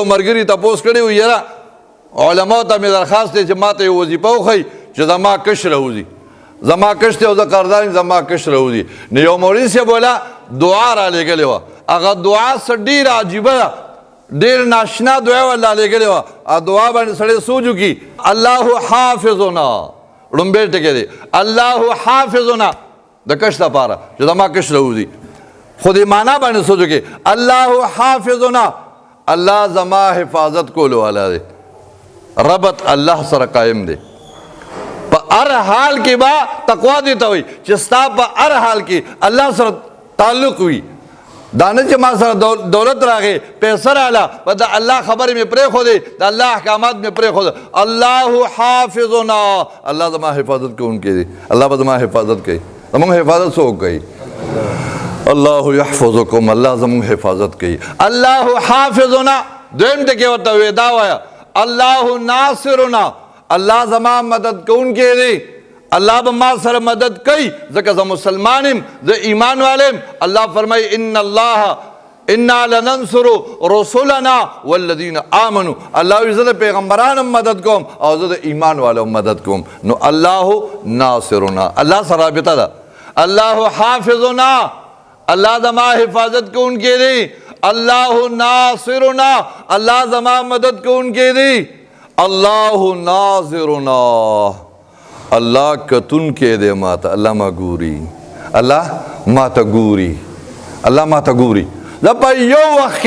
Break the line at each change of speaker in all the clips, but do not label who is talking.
یو مرګري تپوس کړی و یاره علماء ته مې درخواست دی چې ما ته یو وظیفه وښیي چې زما کش راوځي زما کش دی او زه قرضدار یم زما کش راوځي نو یو مولوي صاحب والا دعا رالېږلې وه هغه دعا څه ډېره عجیبه ده ډېر ناشنا دعا ورله رالېږلې وه هغه دعا باندې سړی سوچ وکړي الله حافظنا ړومبی ټکی دی الله حافظنا د کش دپاره چې زما کش راوځي خو دې معنا باندې سوچ وکړي الله حافظنا الله زما حفاظت کولو والا دی ربط الله سره قائم دی په هر حال کې به تقوا دې ته وایي چې ستا په هر حال کې الله سره تعلق وي دا نه چې ما سره دولت راغی پیسه راغله په د الله خبرې مې پرېښودې د الله احکامات مې پرېښوده الله حافظنا الله زما حفاظت کوونکی دی الله به زما حفاظت کوي زموږ حفاظت څوک کوي الله یحفظکم الله زموږ حفاظت کوي الله حافظنا دویم ټکی ورته وایي دا وایه الله ناصرنا الله زما مدد کوونکی دی الله به ما سره مدد کوي ځکه زه مسلمان یم زه ایمان والیم الله فرمایي ان الله انا لننصر رسولنا والذین آمنوا الله وایي زه د پیغمبرانو مدد کوم او زه د ایمان والو مدد کوم نو الله ناصرنا الله سره رابطه ده الله حافظنا الله زما حفاظت کوونکی دی الله ناصرنا الله زما مدد کوونکی دی الله ناظرنا الله کتونکی دی ماته الله ما ګوري الله ماته ګوري الله ماته ګوري زه په یو وخت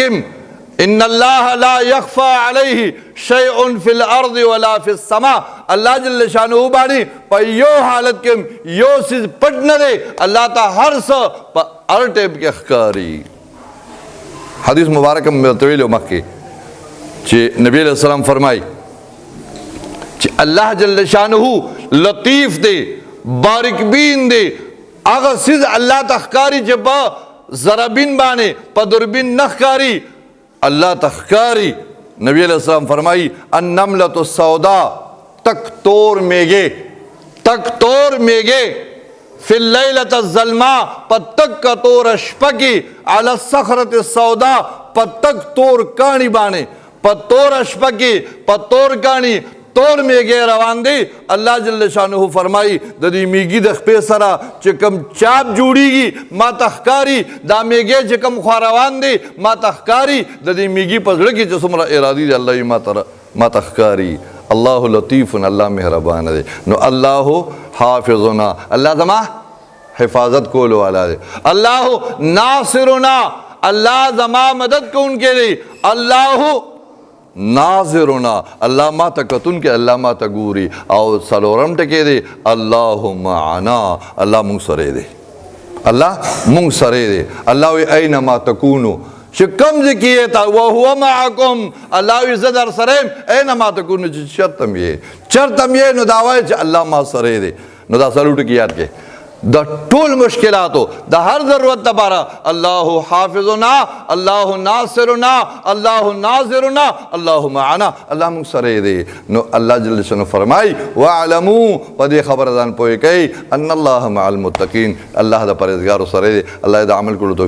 ان الله لا يخفى عليه شيء في الارض ولا في السماء الله جل شانه باندې په یو حالت کې یو څیز پټ نه دی الله ته هر څه په هر ټیم کې ښکاري حدیث مبارک مې ورته ویلو مخکې چې نبی علیہ السلام فرمایي چې الله جل شانه لطیف دی بارک بین دی هغه څیز الله ته ښکاري چې په ضربین باندې په دوربین نه ښکاري اللہ تخکاری نبی علیہ السلام فرمائی النملۃ السوداء تک تور میگے فی اللیلۃ الظلماء پتک کا تور اشپکی علی الصخرۃ السوداء پتک تور کانی بانے پتور اشپکی پتور کانی تور میگے روان دی اللہ جل شانہ فرمائی دا دی میگی دا خپے سرا چکم چاپ جوڑی گی ما تخکاری دا میگے چکم خواروان دی ما تخکاری دا دی میگی پزڑکی چسمرا ارادی دی اللہ ما تخکاری اللہ لطیف اللہ مہربان دی نو اللہ حافظنا اللہ زما حفاظت کولو والا دی اللہ ناصرنا اللہ زما مدد کو ان کے دی اللہ ناظرنا اللہ ما تا کتن کے اللہ ما تا گوری او سلورم ٹکے دے اللہ معنا اللہ مونگ سرے دے اللہ مونگ سرے دے اللہ وی اینما تکونو شکم ذکیے تا وہو معاکم اللہ وی زدر سریم اینما تکونو چرتم یہ نو دعوائے چا اللہ ما سرے دے نو دا سلو ٹکی یاد کے دا طول مشکلاتو دا ہر ضرورت دبارا اللہ حافظنا اللہ ناصرنا اللہ ناظرنا اللہ معنا اللہ مونگ سرے دے نو اللہ جل شانہ فرمائی وَعْلَمُوا پدی خبردان پوئے کئی ان اللہ مع المتقین اللہ دا پرہیزگارو سرے دے اللہ دا عمل کرو تو